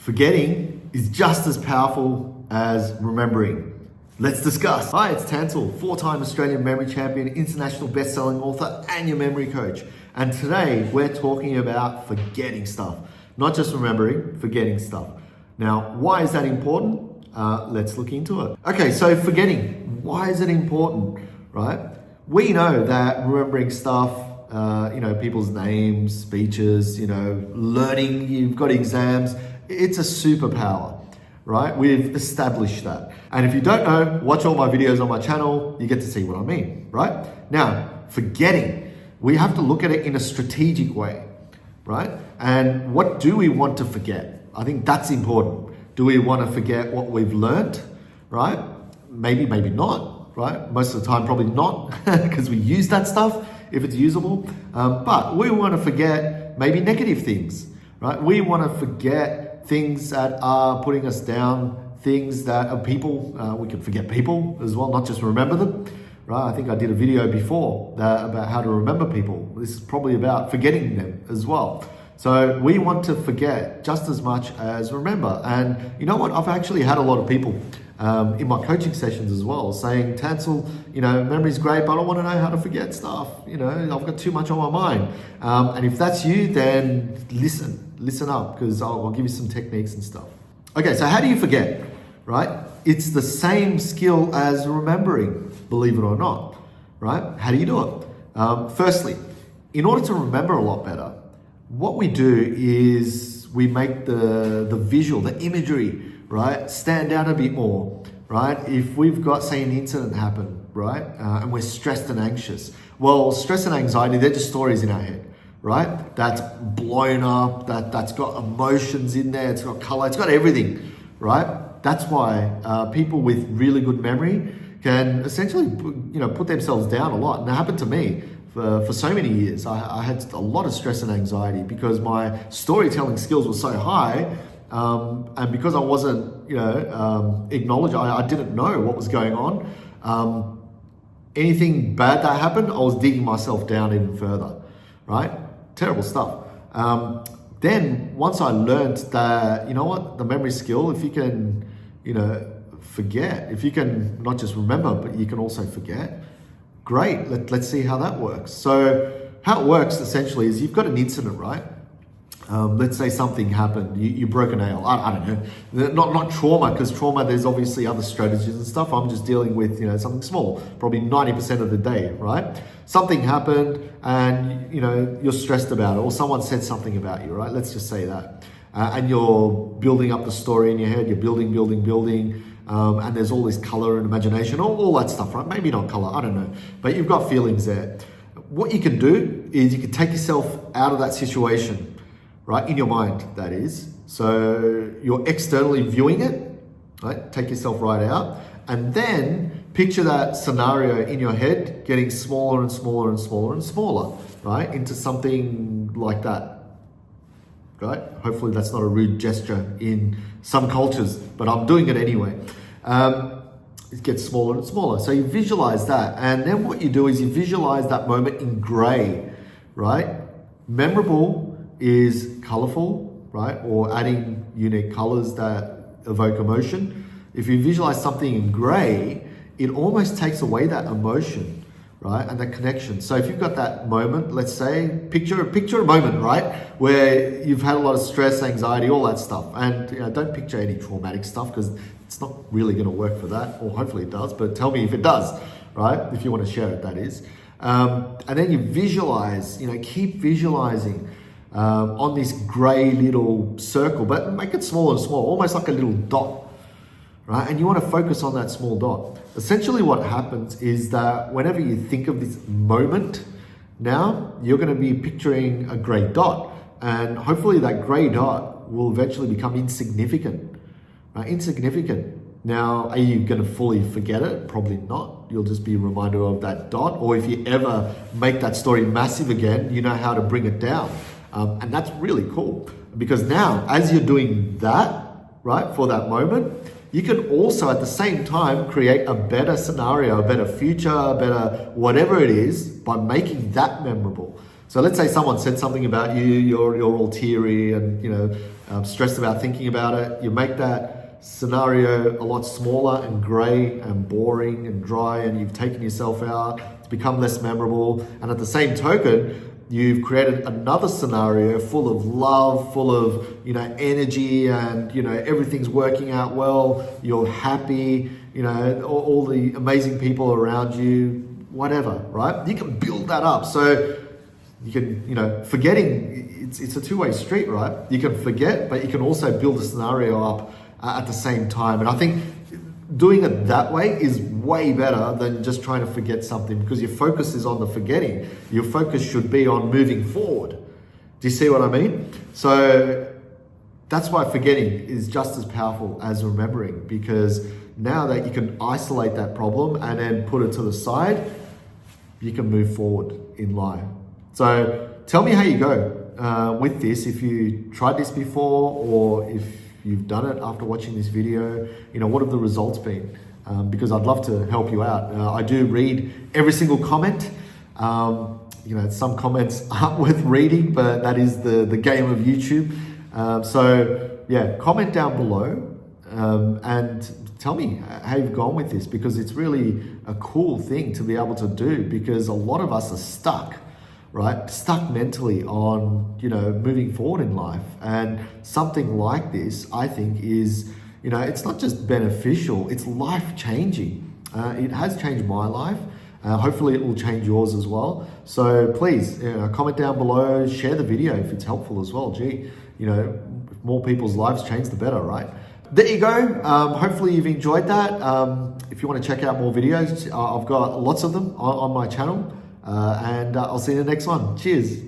Forgetting is just as powerful as remembering. Let's discuss. Hi, it's Tansel, 4-time Australian memory champion, international best-selling author, and your memory coach. And today we're talking about forgetting stuff. Not just remembering, forgetting stuff. Now, why is that important? Let's look into it. Okay, so forgetting. Why is it important, right? We know that remembering stuff, people's names, speeches, learning, you've got exams, it's a superpower, right? We've established that. And if you don't know, watch all my videos on my channel, you get to see what I mean, right? Now, forgetting, we have to look at it in a strategic way, right? And what do we want to forget? I think that's important. Do we want to forget what we've learned, right? Maybe not, right? Most of the time, probably not, because we use that stuff if it's usable. But we want to forget maybe negative things, right? We want to forget things that are putting us down, things that are people. We can forget people as well, not just remember them, right? I think I did a video before about how to remember people. This is probably about forgetting them as well. So we want to forget just as much as remember. And you know what? I've actually had a lot of people in my coaching sessions as well saying, Tansel, memory's great, but I want to know how to forget stuff. I've got too much on my mind. And if that's you, then listen up, because I'll give you some techniques and stuff. Okay, so how do you forget, right? It's the same skill as remembering, believe it or not, right? How do you do it? Firstly, in order to remember a lot better, what we do is we make the visual, the imagery, right, stand out a bit more, right? If we've got, say, an incident happen, right, and we're stressed and anxious, well, stress and anxiety, they're just stories in our head, right? That's blown up, that's got emotions in there, it's got color, it's got everything, right? That's why people with really good memory can essentially, put themselves down a lot. And it happened to me. For so many years, I had a lot of stress and anxiety because my storytelling skills were so high, and because I wasn't, acknowledged, I didn't know what was going on. Anything bad that happened, I was digging myself down even further, right? Terrible stuff. Then once I learned that, the memory skill, if you can, forget, if you can not just remember, but you can also forget, great, let's see how that works. So how it works essentially is you've got an incident, right? Let's say something happened, you broke a nail, I don't know, not trauma, because trauma, there's obviously other strategies and stuff. I'm just dealing with, something small, probably 90% of the day, right? Something happened and, you're stressed about it, or someone said something about you, right? Let's just say that. And you're building up the story in your head, you're building, and there's all this color and imagination, all that stuff, right? Maybe not color, I don't know, but you've got feelings there. What you can do is you can take yourself out of that situation, right? In your mind, that is. So you're externally viewing it, right? Take yourself right out, and then picture that scenario in your head getting smaller and smaller and smaller and smaller, right? Into something like that. Right? Hopefully that's not a rude gesture in some cultures, but I'm doing it anyway. It gets smaller and smaller. So you visualize that. And then what you do is you visualize that moment in gray, right? Memorable is colorful, right? Or adding unique colors that evoke emotion. If you visualize something in gray, it almost takes away that emotion, right? And that connection. So if you've got that moment, let's say, picture a moment, right? Where you've had a lot of stress, anxiety, all that stuff. And don't picture any traumatic stuff, because it's not really going to work for that, or hopefully it does, but tell me if it does, right? If you want to share it, that is. And then you visualize, keep visualizing on this gray little circle, but make it smaller and smaller, almost like a little dot, right? And you want to focus on that small dot. Essentially what happens is that whenever you think of this moment, now you're going to be picturing a gray dot, and hopefully that gray dot will eventually become insignificant, right? Insignificant. Now, are you going to fully forget it? Probably not. You'll just be reminded of that dot, or if you ever make that story massive again, you know how to bring it down. And that's really cool, because now as you're doing that, right, for that moment, you can also at the same time create a better scenario, a better future, a better whatever it is, by making that memorable. So let's say someone said something about you, you're all teary and stressed about thinking about it, you make that scenario a lot smaller and grey and boring and dry, and you've taken yourself out. It's become less memorable. And at the same token, you've created another scenario full of love, full of, energy, and, everything's working out well. You're happy, all the amazing people around you, whatever, right? You can build that up. So you can, forgetting, it's a two-way street, right? You can forget, but you can also build a scenario up at the same time. And I think doing it that way is way better than just trying to forget something, because your focus is on the forgetting. Your focus should be on moving forward. Do you see what I mean? So that's why forgetting is just as powerful as remembering, because now that you can isolate that problem and then put it to the side, you can move forward in life. So tell me how you go with this, if you tried this before, or if you've done it after watching this video. What have the results been? Because I'd love to help you out. I do read every single comment. Some comments aren't worth reading, but that is the game of YouTube. So yeah, comment down below and tell me how you've gone with this, because it's really a cool thing to be able to do, because a lot of us are stuck. Right? Stuck mentally on, moving forward in life. And something like this, I think, is, it's not just beneficial, it's life-changing. It has changed my life. Hopefully it will change yours as well. So please, comment down below, share the video if it's helpful as well. Gee, if more people's lives change, the better, right? There you go. Hopefully you've enjoyed that. If you want to check out more videos, I've got lots of them on my channel. And I'll see you in the next one. Cheers.